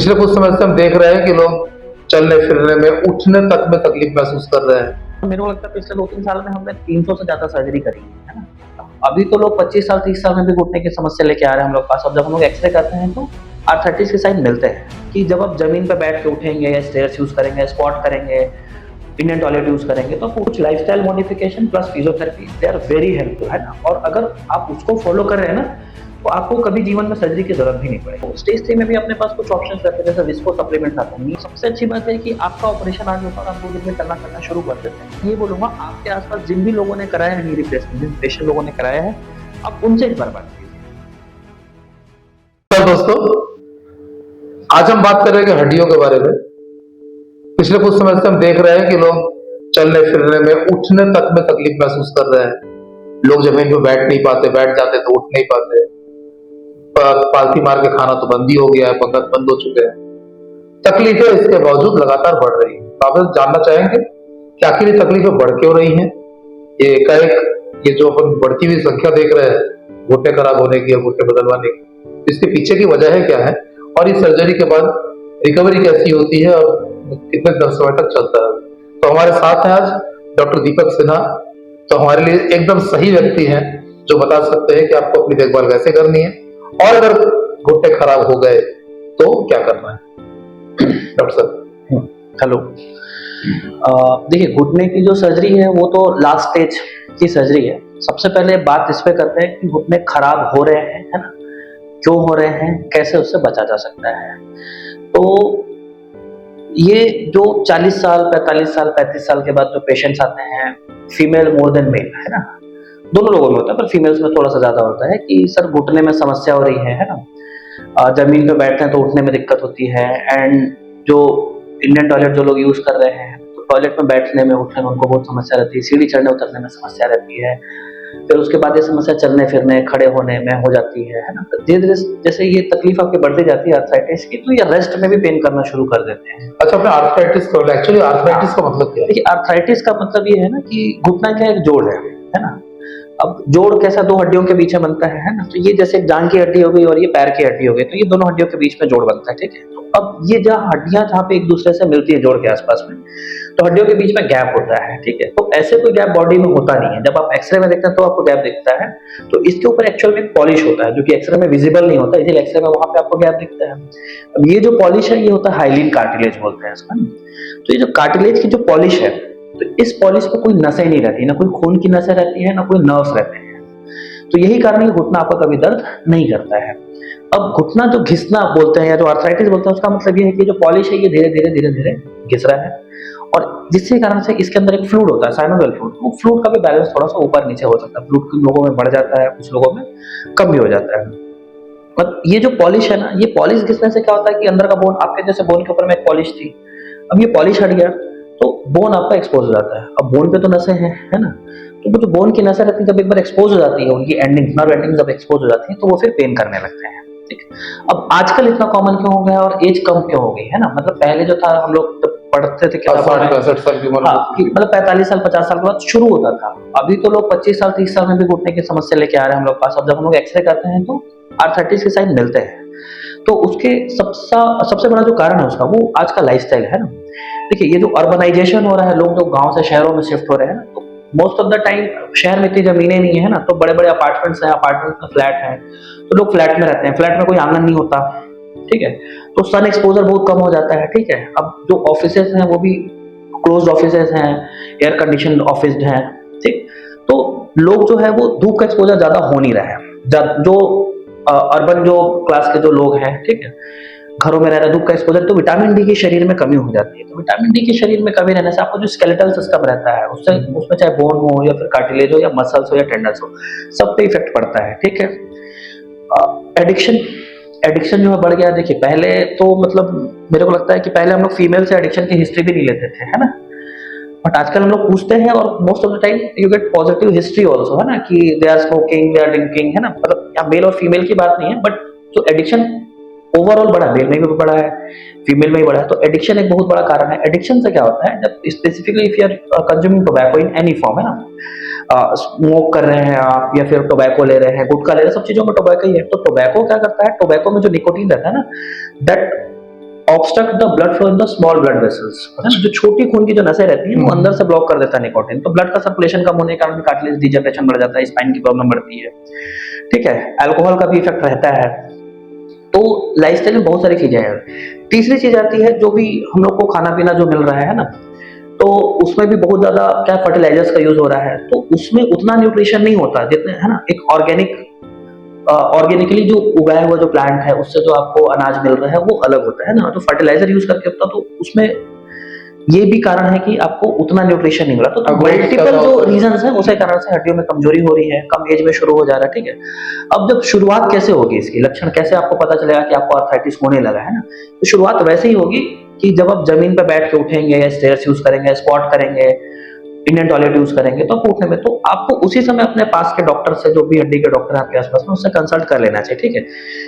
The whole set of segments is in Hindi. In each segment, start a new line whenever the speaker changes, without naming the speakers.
पिछले कुछ समय से हम देख रहे हैं कि लोग चलने फिरने में, उठने तक में तकलीफ महसूस कर रहे हैं।
मेरे को लगता है पिछले 2-3 साल में हमने 300 से ज़्यादा सर्जरी करी है ना? अभी तो लोग 25 साल 30 साल में भी घुटने की समस्या लेके आ रहे हैं हम लोग पास। अब जब हम लोग एक्सरे करते हैं तो आर्थराइटिस के साइन मिलते हैं कि जब आप जमीन पे बैठ के उठेंगे या स्टेयर्स यूज करेंगे, स्क्वाट करेंगे, इंडियन टॉयलेट यूज करेंगे, तो कुछ lifestyle modification plus physiotherapy they are very helpful, है ना? और अगर आप उसको फॉलो कर रहे हैं ना, तो आपको कभी जीवन में सर्जरी की जरूरत भी नहीं पड़ेगी। स्टेज 3 में भी अपने पास कुछ ऑप्शंस रहते हैं, जैसे विस्को सप्लीमेंट्स आते हैं। सबसे अच्छी बात है कि आपका ऑपरेशन आज होता है और आप 2 दिन में करना शुरू कर देते हैं। ये बोलूंगा, आपके आसपास जिन भी लोगों ने कराया है नी रिप्लेसमेंट, जिन पेशेंट लोगों ने कराया है, आप उनसे एक बार बात कीजिए।
तो दोस्तों, आज हम बात कर रहे हैं कि हड्डियों के बारे में। पिछले कुछ समय से हम देख रहे हैं कि लोग चलने फिरने में, उठने तक में तकलीफ महसूस कर रहे हैं। लोग जमीन पर बैठ नहीं पाते, बैठ जाते तो उठ नहीं पाते। पालथी मार के खाना तो बंद ही हो गया है, पंखा बंद हो चुके हैं। तकलीफें इसके बावजूद लगातार बढ़ रही हैं। तो आप जानना चाहेंगे कि आखिर ये तकलीफें बढ़ क्यों रही हैं? ये एकाएक ये जो अपन बढ़ती हुई संख्या देख रहे हैं, घुटने खराब होने की या घुटने बदलवाने की, इसके पीछे की वजह क्या है? और इस सर्जरी के बाद रिकवरी कैसी होती है और कितने समय तक चलता है? तो हमारे साथ हैं आज डॉक्टर दीपक सिन्हा। तो हमारे लिए एकदम सही व्यक्ति हैं जो बता सकते हैं कि आपको अपनी देखभाल कैसे करनी है और अगर घुटने खराब हो गए तो क्या करना है। डॉक्टर साहब,
हेलो। देखिए, घुटने की जो सर्जरी है वो तो लास्ट स्टेज की सर्जरी है। सबसे पहले बात इस पे करते हैं कि घुटने खराब हो रहे हैं, है ना? क्यों हो रहे हैं, कैसे उससे बचा जा सकता है। तो ये जो 40 साल 45 साल 35 साल के बाद जो पेशेंट्स आते हैं, फीमेल मोर देन मेल, है ना? दोनों लोगों में होता है, पर फीमेल्स में थोड़ा सा ज्यादा होता है कि सर घुटने में समस्या हो रही है ना? जमीन पे बैठते हैं तो उठने में दिक्कत होती है। एंड जो इंडियन टॉयलेट जो लोग यूज कर रहे हैं, तो टॉयलेट में बैठने में उठने में उनको बहुत समस्या रहती है, सीढ़ी चढ़ने उतरने में समस्या रहती है। फिर उसके बाद ये समस्या चलने फिरने खड़े होने में हो जाती है ना? धीरे धीरे जैसे ये तकलीफ आपकी बढ़ती जाती है आर्थराइटिस की, तो ये रेस्ट में भी पेन करना शुरू कर देते हैं।
अच्छा, आपने आर्थराइटिस को, एक्चुअली आर्थराइटिस का मतलब क्या है?
देखिए, आर्थराइटिस का मतलब ये है ना कि घुटना क्या एक जोड़ है ना? अब जोड़ कैसा, दो हड्डियों के बीच में बनता है ना? तो ये जैसे एक जांघ की हड्डी हो गई और ये पैर की हड्डी हो गई, तो ये दोनों हड्डियों के बीच में जोड़ बनता है, ठीक है? तो अब ये जहाँ हड्डियां जहाँ पे एक दूसरे से मिलती है जोड़ के आसपास में, तो हड्डियों के बीच में गैप होता है, ठीक है? तो ऐसे कोई गैप बॉडी में होता नहीं है। जब आप एक्सरे में देखते हैं तो आपको गैप दिखता है। तो इसके ऊपर एक्चुअल में पॉलिश होता है जो कि एक्सरे में विजिबल नहीं होता, इसलिए एक्सरे में वहां पे आपको गैप दिखता है। अब ये जो पॉलिश है ये होता है हाइलिन कार्टिलेज बोलते हैं इसका। तो ये जो कार्टिलेज की जो पॉलिश है, तो इस पॉलिश पे कोई नसें नहीं रहती, ना कोई खून की नसें रहती है, ना कोई नर्व्स रहते हैं। तो यही कारण है कि घुटना आपका कभी दर्द नहीं करता है। अब घुटना जो घिसना बोलते हैं या जो आर्थराइटिस बोलते हैं, उसका मतलब ये है कि जो पॉलिश है ये धीरे धीरे धीरे धीरे घिस रहा है, और जिसके कारण से इसके अंदर एक फ्लूइड होता है, साइनोवियल फ्लूइड। वो फ्लूइड का भी बैलेंस थोड़ा सा ऊपर नीचे हो सकता है। फ्लूइड कुछ लोगों में बढ़ जाता है, कुछ लोगों में कम भी हो जाता है। और ये जो पॉलिश है ना, ये पॉलिश घिसने से क्या होता है कि अंदर का बोन, आपके जैसे बोन के ऊपर में एक पॉलिश थी, अब ये पॉलिश हट गया तो बोन आपका एक्सपोज हो जाता है। अब बोन पे तो नसें हैं, है ना? तो वो जो बोन की नसें रहती है, जब एक बार एक्सपोज हो जाती है, उनकी एंडिंग, नर्व एंडिंग जब एक्सपोज हो जाती है, तो वो फिर पेन करने लगते हैं, ठीक है? अब आजकल इतना कॉमन क्यों हो गया और एज कम क्यों हो गई, है ना? मतलब पहले जो था, हम लोग जब पढ़ते थे किताबों
60
में,
65 साल की उम्र
हाँ,
में।
कि मतलब 45 साल 50 साल के बाद शुरू होता था। अभी तो लोग 25 साल 30 साल में भी घुटने की समस्या लेके आ रहे हैं हम लोग पास। अब जब हम लोग एक्सरे करते हैं तो आर्थराइटिस के साइन मिलते हैं। तो उसके सबसे बड़ा जो कारण है उसका, वो आज का लाइफस्टाइल है ना। देखिए, ये जो अर्बनाइजेशन हो रहा है, लोग जो गांव से शहरों में शिफ्ट हो रहे हैं ना, तो मोस्ट ऑफ द टाइम शहर में इतनी जमीनें नहीं है ना, तो बड़े बड़े अपार्टमेंट्स हैं, अपार्टमेंट में फ्लैट हैं, तो लोग फ्लैट में रहते हैं। फ्लैट में कोई आंगन नहीं होता, ठीक है? तो सन एक्सपोजर बहुत कम हो जाता है, ठीक है? अब जो ऑफिसेज हैं वो भी क्लोज ऑफिसेज हैं, एयर कंडीशन ऑफिस हैं, ठीक? तो लोग जो है वो धूप का एक्सपोजर ज्यादा हो नहीं रहा है। जो अर्बन जो क्लास के जो लोग हैं, ठीक है, घरों में रह रहे, धूप का एक्सपोजर, तो विटामिन डी की शरीर में कमी हो जाती है। तो विटामिन डी की शरीर में कमी रहने से आपको जो स्केलेटल सिस्टम रहता है, उससे, उसमें चाहे बोन हो या फिर कार्टिलेज हो या मसल्स हो या टेंडन्स हो, सब पे इफेक्ट पड़ता है, ठीक है? एडिक्शन एडिक्शन जो है बढ़ गया। देखिए, पहले तो मतलब मेरे को लगता है कि पहले हम लोग फीमेल से एडिक्शन की हिस्ट्री भी नहीं लेते थे, है ना? बट आजकल हम लोग पूछते हैं और most of the time you get positive history also, है ना? कि they are smoking, they are drinking, है ना? मतलब यहाँ मेल और फीमेल की बात नहीं है, बट जो एडिक्शन ओवरऑल बढ़ा, मेल में भी बढ़ा है, फीमेल में भी बढ़ा है। तो एडिक्शन एक बहुत बड़ा कारण है। एडिक्शन से क्या होता है, जब specifically if you are consuming tobacco in any form, है ना, स्मोक कर रहे हैं आप या फिर टोबैको ले रहे हैं, गुटखा ले रहे हैं, सब चीजों में टोबैको ही है। तो टोबैको क्या करता है, टोबैको में जो निकोटीन रहता है ना, that obstruct the blood flow in the small blood vessels, जो छोटी खून की जो नसें रहती हैं वो अंदर से ब्लॉक कर देता है निकोटीन, तो ब्लड का सर्कुलेशन कम होने के कारण कार्टिलेज डिजनरेशन बढ़ जाता है, स्पाइन की प्रॉब्लम बढ़ती है। ठीक है, अल्कोहल का भी इफेक्ट रहता है। तो लाइफस्टाइल में बहुत सारी चीजें हैं। तीसरी चीज आती है, जो भी हम लोग को खाना पीना जो मिल रहा है ना, तो उसमें भी बहुत ज्यादा क्या फर्टिलाइजर्स का यूज हो रहा है, तो उसमें उतना न्यूट्रिशन नहीं होता जितने, है ना, एक ऑर्गेनिकली जो उगाया हुआ जो प्लांट है उससे जो आपको अनाज मिल रहा है वो अलग होता है ना, तो फर्टिलाइजर यूज करके होता, तो उसमें ये भी कारण है कि आपको उतना न्यूट्रिशन नहीं मिला। तो मल्टीपल जो रीजंस है उसी कारण से हड्डियों में कमजोरी हो रही है, कम एज में शुरू हो जा रहा है। ठीक है, अब जब शुरुआत कैसे होगी, इसकी लक्षण कैसे आपको पता चलेगा कि आपको आर्थराइटिस होने लगा है ना, तो शुरुआत वैसे ही होगी कि जब आप जमीन पर बैठ के उठेंगे या स्टेयर्स यूज करेंगे, स्क्वाट करेंगे, इंडियन टॉयलेट यूज करेंगे, तो आपको उठने में, तो आपको उसी समय अपने पास के डॉक्टर से, जो भी हड्डी के डॉक्टर है आपके आसपास में, उससे कंसल्ट कर लेना चाहिए। ठीक है,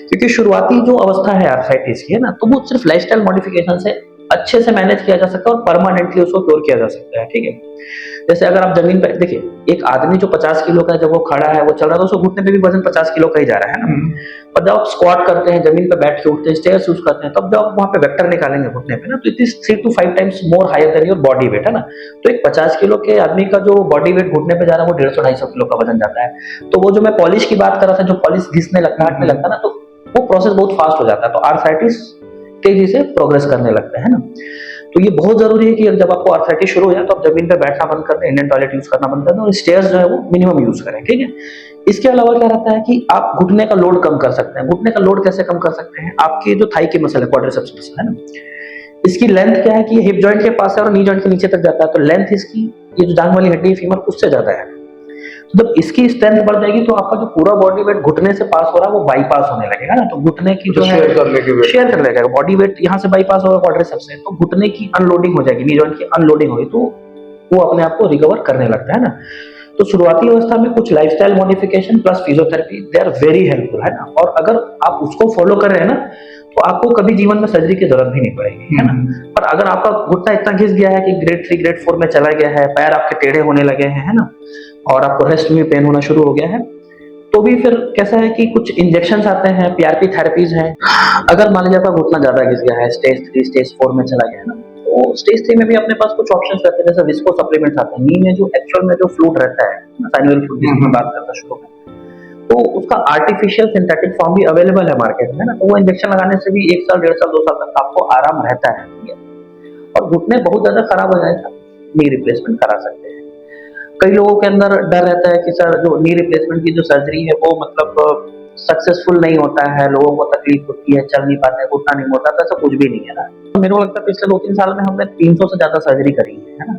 क्योंकि शुरुआती जो अवस्था है आर्थराइटिस की, है ना, तो वो सिर्फ लाइफस्टाइल मॉडिफिकेशन से अच्छे से मैनेज किया जा सकता है और परमानेंटली उसको क्योर किया जा सकता है। ठीक है, जैसे अगर आप जमीन पे देखिए, एक आदमी जो 50 किलो का है, जब वो खड़ा है, वो चल रहा है, तो उसको घुटने पे भी वजन 50 किलो का ही जा रहा है ना। और जब आप स्क्वाट करते हैं, जमीन पे बैठ के उठते हैं, स्टेयर्स यूज करते हैं, तब जब आप वहां पे वेक्टर निकालेंगे घुटने पे ना, तो it is 3 to 5 times more higher than your body weight, है ना। तो एक 50 किलो के आदमी का जो बॉडी वेट घुटने पे जा रहा है, वो 150-250 किलो का वजन जाता है। तो वो जो मैं पॉलिश की बात कर रहा था, जो पॉलिश घिसने लगता है, हटने लगता है ना, तो वो प्रोसेस बहुत फास्ट हो जाता है, तो आर्थराइटिस तेजी से प्रोग्रेस करने लगता है ना। तो ये बहुत जरूरी है कि जब आपको आर्थराइटिस शुरू हो जाए तो आप जमीन पे बैठना बंद कर दें, इंडियन टॉयलेट यूज करना बंद कर दें और स्टेयर्स जो है वो मिनिमम यूज करें। ठीक है, इसके अलावा क्या रहता है कि आप घुटने का लोड कम कर सकते हैं। घुटने का लोड कैसे कम कर सकते हैं, आपकी जो थाई की मसल है, क्वाड्रिसेप्स मसल है ना, इसकी लेंथ क्या है कि हिप जॉइंट के पास है और नी जॉइंट के नीचे तक जाता है, तो लेंथ इसकी, ये जो जांघ वाली हड्डी है फीमर, उससे ज्यादा है। तो जब इसकी स्ट्रेंथ बढ़ जाएगी तो आपका जो पूरा बॉडी वेट घुटने से पास हो रहा है वो बाईपास होने लगेगा ना, तो घुटने की जो है शेयर कर लेगा, बॉडी वेट यहाँ से बाईपास होगा क्वाड्रिसेप्स से, तो घुटने की अनलोडिंग हो जाएगी, नी जॉइंट की अनलोडिंग होगी, तो वो अपने आप को रिकवर करने लगता है ना। तो शुरुआती अवस्था में कुछ lifestyle modification plus physiotherapy, they are very helpful, है ना। और अगर आप उसको फॉलो कर रहे हैं ना, तो आपको कभी जीवन में सर्जरी की जरूरत भी नहीं पड़ेगी, है ना। पर अगर आपका घुटना इतना घिस गया है कि ग्रेड 3 ग्रेड 4 में चला गया है, पैर आपके टेढ़े होने लगे हैं, है ना, और आपको रेस्ट में पेन होना शुरू हो गया है, तो भी फिर कैसा है कि कुछ इंजेक्शन आते हैं, पीआरपी थेरेपीज हैं। अगर मान लीजिए आपका घुटना ज्यादा घिस गया है, स्टेज 3 स्टेज 4 में चला गया है ना, तो स्टेज 3 में भी अपने पास कुछ ऑप्शंस रहते हैं, जैसे विस्को सप्लीमेंट्स आते हैं। नी में जो एक्चुअल में जो फ्लूइड रहता है, साइनोवियल फ्लूइड जिसकी बात करता शुरू में, तो उसका आर्टिफिशियल सिंथेटिक फॉर्म भी अवेलेबल है मार्केट में ना, तो वो इंजेक्शन लगाने से भी 1 साल 1.5 साल 2 साल तक आपको आराम रहता है। ठीक है, और घुटने बहुत ज्यादा खराब हो जाए तो नी रिप्लेसमेंट करा सकते हैं। कई लोगों के अंदर डर रहता है कि सर जो नी रिप्लेसमेंट की जो सर्जरी है वो मतलब सक्सेसफुल नहीं होता है, लोगों को तकलीफ होती है, चल नहीं पाते, घुटना नहीं होता, तो ऐसा कुछ भी नहीं है ना। तो मेरे को लगता है पिछले 2-3 साल में हमने 300 से ज्यादा सर्जरी करी है ना,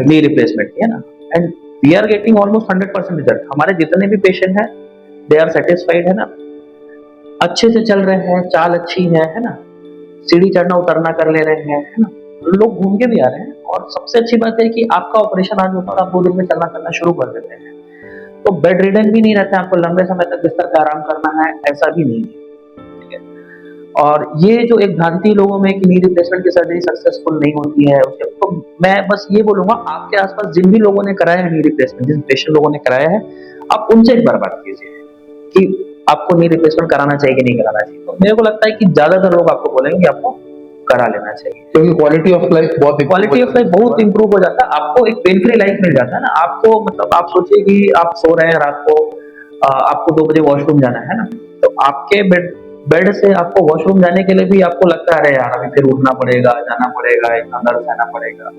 नी रिप्लेसमेंट की, है ना, and we are getting almost 100% result. हमारे जितने भी पेशेंट हैं दे आर सेटिस्फाइड, है ना, अच्छे से चल रहे हैं, चाल अच्छी है ना, सीढ़ी चढ़ना उतरना कर ले रहे हैं, है ना, लोग घूम के भी आ रहे हैं। और सबसे अच्छी बात है कि आपका ऑपरेशन आज होता है, आप 2 दिन में चलना फिरना शुरू कर देते हैं, तो बेड रिडन भी नहीं रहते, आपको लंबे समय तक बिस्तर पे आराम करना है, ऐसा भी नहीं है। ठीक है, और ये जो एक भ्रांति लोगों में कि नी रिप्लेसमेंट की सर्जरी सक्सेसफुल नहीं होती है उसके, तो मैं बस ये बोलूंगा, आपके आसपास जिन भी लोगों ने कराया है नी रिप्लेसमेंट, जिन पेशेंट लोगों ने कराया है, आप उनसे एक बार बात कीजिए कि आपको नी रिप्लेसमेंट कराना चाहिए कि नहीं कराना चाहिए। तो मेरे को लगता है कि ज्यादातर लोग आपको बोलेंगे कि आपको करा लेना चाहिए,
क्योंकि क्वालिटी ऑफ लाइफ
बहुत इंप्रूव हो जाता है, आपको एक पेन फ्री लाइफ मिल जाता है ना। आपको मतलब आप सोचिए कि आप सो रहे हैं रात को, आपको 2 बजे वॉशरूम जाना है ना, तो आपके बेड से आपको वॉशरूम जाने के लिए भी आपको लगता है अरे यार अभी फिर उठना पड़ेगा, जाना पड़ेगा, इतना दर्द सहना पड़ेगा।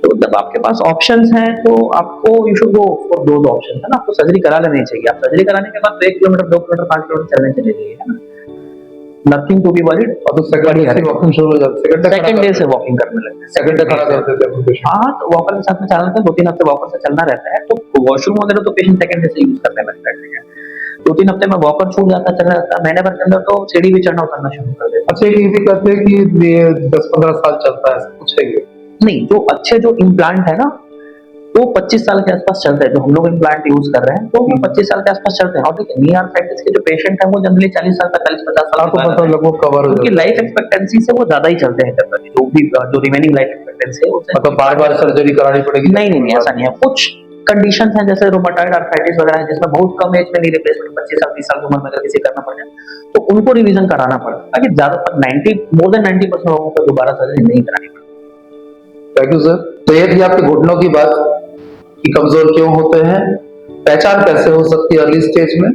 तो जब आपके पास ऑप्शंस हैं तो आपको you should go for those options, है ना। आपको सर्जरी करा लेनी चाहिए, आप सर्जरी कराने के बाद 1 किलोमीटर 2 किलोमीटर 5 किलोमीटर चलने चले जाइए, है ना, नथिंग टू बी वरीड। और तो सेकंड डे से वॉकिंग शुरू हो जाती है, सेकंड डे से वॉकिंग करने लगते हैं, सेकंड डे खड़ा कर देते हैं। हाँ, तो वॉकर के साथ में चलना, 2-3 हफ्ते वॉकर से चलना रहता है, तो वॉशरूम वगैरह तो पेशेंट सेकंड डे से यूज करने लगता है। ठीक है, 2-3 हफ्ते में वॉकर छूट जाता है, चलना रहता है, महीने भर के अंदर तो सीढ़ी भी चढ़ना उतरना शुरू कर देता है।
अच्छा, ये भी कहते हैं कि ये 10-15 साल चलता है, ऐसा कुछ है ये?
नहीं, जो अच्छे जो इम्प्लांट है ना वो 25 साल के आसपास चलते हैं, जो हम लोग इम्प्लांट यूज कर रहे हैं तो वो 25 साल के आसपास चलते हैं। और देखिए नी आर्थराइटिस के जो पेशेंट हैं वो जनरली 40 साल का 40-50 साल
तो मतलब लगभग कवर हो
उनकी लाइफ एक्सपेक्टेंसी से वो ज्यादा ही चलते हैं, जो रिमेनिंग लाइफ एक्सपेक्टेंसी है उससे।
मतलब बार-बार सर्जरी करानी पड़ेगी?
नहीं, ऐसा नहीं है। कुछ कंडीशन हैं जैसे रोमाटॉइड आर्थराइटिस वगैरह है, जिसमें बहुत कम एज में नी रिप्लेसमेंट 25 साल 30 साल की उम्र में अगर किसी करना पड़ जाए तो उनको रिवीजन कराना पड़ता है, ताकि ज्यादातर 90 मोर देन 90% लोगों को दोबारा सर्जरी नहीं करानी पड़ती।
Thank you sir. तो ये थी आपके घुटनों की बात कि कमजोर क्यों होते हैं, पहचान कैसे हो सकती है अर्ली स्टेज में,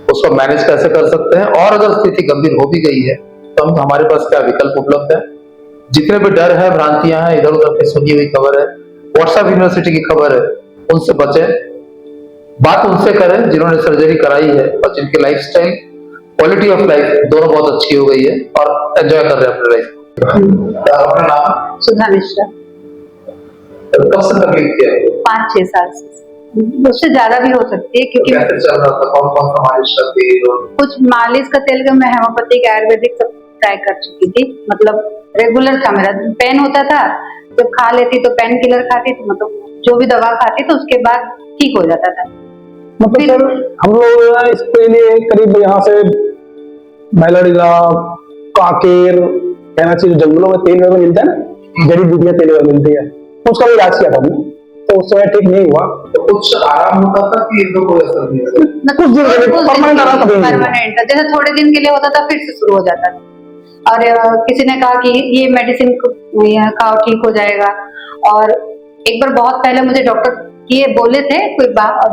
उसको मैनेज कैसे कर सकते हैं, और अगर स्थिति गंभीर हो भी गई है तो हम हमारे पास क्या विकल्प उपलब्ध है। जितने भी डर है, भ्रांतियां हैं, इधर उधर की सुनी हुई खबर है, व्हाट्सएप यूनिवर्सिटी की खबर है, उनसे बचें। बात उनसे करें जिन्होंने सर्जरी कराई है और जिनकी लाइफस्टाइल, क्वालिटी ऑफ लाइफ दोनों बहुत अच्छी हो गई है और एंजॉय कर रहे हैं अपने लाइफ। अपना नाम?
सुधा मिश्रा।
कब से तकलीफ थी आपको?
5-6 साल से, उससे ज्यादा भी हो सकती है क्योंकि
कैसे चल रहा था, कौन कौन सा मालिश करती थी?
कुछ मालिश का तेल का मैं होम्योपैथिक आयुर्वेदिक सब ट्राई कर चुकी थी, मतलब रेगुलर था मेरा। पेन होता था जब खा लेती तो पेन किलर खाती तो मतलब जो भी दवा खाती तो उसके बाद ठीक हो जाता था।
मतलब सर हम लोग इसके लिए करीब यहाँ से मैलाडीला, काकेर, कहना चाहिए जंगलों में तेल वगैरह मिलता है ना, जड़ी बूटियां तेल वगैरह मिलती है, उसका भी इलाज किया था हमने, तो उस समय ठीक नहीं हुआ।
तो कुछ आराम होता था कि एकदम कोई असर नहीं होता?
कुछ दिन के लिए परमानेंट आराम कभी नहीं हुआ।
परमानेंट, जैसे थोड़े दिन के लिए होता था फिर से शुरू हो जाता था। और किसी ने कहा कि ये मेडिसिन खाओ ठीक हो जाएगा। और एक बार बहुत पहले मुझे डॉक्टर ये बोले थे, कोई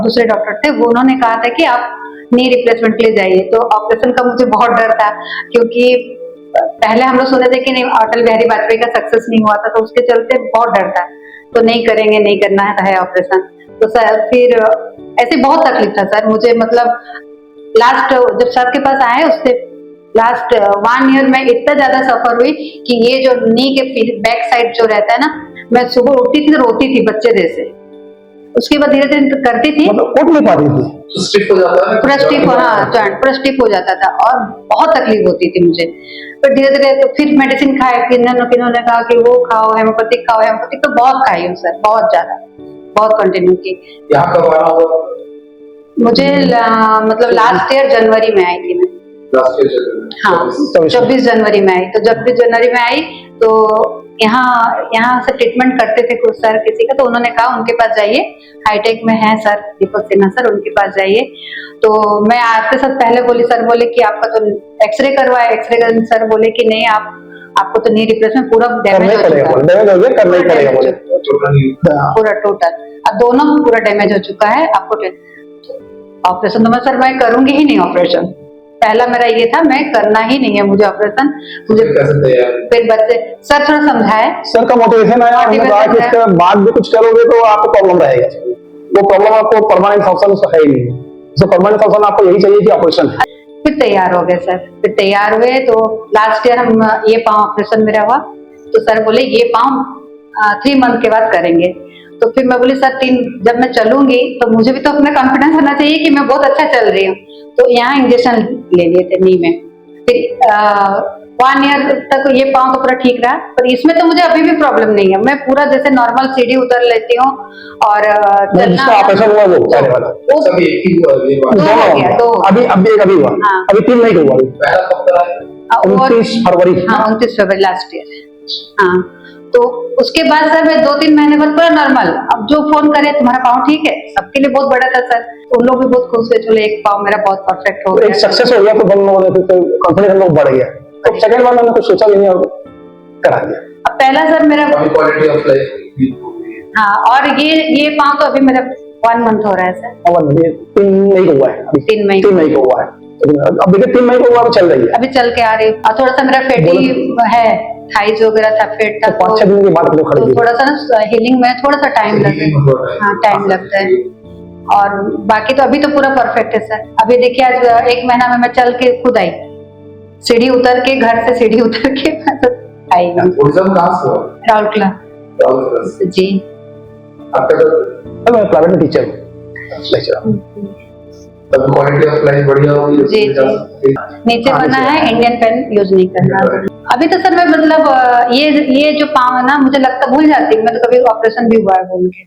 दूसरे डॉक्टर थे, वो उन्होंने कहा था कि आप नी रिप्लेसमेंट के लिए जाइए। तो ऑपरेशन का मुझे बहुत डर था क्योंकि पहले हम लोग सुने थे कि नहीं, अटल बिहारी वाजपेयी का सक्सेस नहीं हुआ था, तो उसके चलते बहुत डर था, तो नहीं करेंगे, नहीं करना है ऑपरेशन। तो सर फिर ऐसे बहुत तकलीफ था सर मुझे, मतलब लास्ट जब सर के पास आए उससे लास्ट 1 ईयर में इतना ज्यादा सफर हुई कि ये जो नी के बैक साइड जो रहता है ना, मैं सुबह उठती थी तो रोती थी बच्चे जैसे। उसके बाद धीरे धीरे करती थी,
मतलब उठ नहीं पाती थी,
तो स्टिफ हो जाता है,
पूरा स्टिफ, हाँ जॉइंट पूरा स्टिफ हो जाता था और बहुत तकलीफ होती थी मुझे। पर धीरे धीरे तो फिर मेडिसिन खाए, किन्होंने कहा कि वो खाओ, हेमोपैथिक खाओ। हेमोपैथिक तो बहुत खाई हूँ सर, बहुत ज्यादा, बहुत कंटिन्यू की।
यहाँ कब आना होगा?
मुझे मतलब लास्ट ईयर जनवरी में आई थी मैं।
लास्ट ईयर
हाँ 24 जनवरी में आई। तो 24 जनवरी में आई तो यहाँ से ट्रीटमेंट करते थे कुछ सर किसी का, तो उन्होंने कहा उनके पास जाइए, हाईटेक में है सर दीपक सिन्हा सर, उनके पास जाइए। तो मैं आते सब पहले बोली, सर बोले कि आपका तो एक्सरे करवाए, एक्सरे कर सर बोले कि नहीं आपको तो नी रिप्लेसमेंट पूरा डैमेज हो चुका है, पूरा टोटल, अब दोनों पूरा डैमेज हो चुका है, आपको ऑपरेशन तो मैं करूंगी ही नहीं ऑपरेशन। पहला मेरा ये था, मैं करना ही नहीं है मुझे ऑपरेशन। मुझे फिर बच्चे सर थोड़ा समझाए,
सर का मोटिवेशन आया, उन्होंने कहा कि इसके बाद भी कुछ करोगे तो आपको प्रॉब्लम रहेगा, वो प्रॉब्लम आपको परमानेंट सॉल्यूशन उसका है ही नहीं, तो परमानेंट सॉल्यूशन आपको यही चाहिए कि ऑपरेशन है।
फिर तैयार हो गए सर, फिर तैयार हुए तो लास्ट ईयर हम ये पाँव ऑपरेशन मेरा हुआ, तो सर बोले ये पाँव 3 मंथ के बाद करेंगे। तो फिर मैं बोली सर जब मैं चलूंगी तो मुझे भी तो अपना कॉन्फिडेंस होना चाहिए कि मैं बहुत अच्छा चल रही हूँ। तो यहाँ इंजेक्शन ले लिए थे नी में। फिर 1 ईयर तक ये पाँव तो पूरा ठीक रहा, पर इसमें तो मुझे अभी भी प्रॉब्लम नहीं है, मैं पूरा जैसे नॉर्मल सीढ़ी उतर लेती हूँ और
ऑपरेशन हुआ वो पहले वाला
सभी एक ही हुआ, ये बात
हो गया, तो
अभी अभी हुआ, अभी 3 मई को हुआ,
पहला कब था?
29 फरवरी।
हाँ 29 फरवरी लास्ट ईयर। हाँ तो उसके बाद सर मैं 2-3 महीने बाद पूरा नॉर्मल, अब जो फोन करे तुम्हारा पाँव ठीक है, सबके लिए बहुत बड़ा था सर, उन लोग भी बहुत खुश हुए, चलो एक पाँव मेरा बहुत परफेक्ट हो गया,
एक सक्सेस हो गया, तो दोनों लोगों ने कॉन्फिडेंस हम लोग बढ़ गया। तो सेकंड बार मैंने कुछ सोचा भी नहीं और करा दिया।
अब पहला सर मेरा
क्वालिटी ऑफ लाइफ,
हाँ, और ये पाँव तो अभी मेरा 1 मंथ हो रहा है सर,
3 मई को हुआ है,
3 मई
को हुआ है, अब देखिए 3 मई को हुआ, चल रही है,
अभी चल के आ रही है। और थोड़ा सा मेरा फैटी है, थाइज वगैरह था, फेट था,
5-6 दिन के बाद तो खड़ी है,
थोड़ा सा ना हीलिंग में थोड़ा सा टाइम लगता है, हाँ टाइम लगता है। और बाकी तो अभी तो पूरा परफेक्ट है सर। अभी देखिए आज 1 महीना में मैं चल के खुद आई, सीढ़ी उतर के, घर से सीढ़ी उतर के आई हूँ। राउरकेला जी।
मैं प्राइवेट में टीचर हूँ,
तब क्वालिटी ऑफ लाइफ बढ़िया होगी
जी जी। नीचे बना है इंडियन पेन यूज नहीं करना। अभी तो सर मैं मतलब ये जो पाँव है ना, मुझे लगता भूल जाती हूँ मैं, तो कभी ऑपरेशन भी हुआ है बोल के।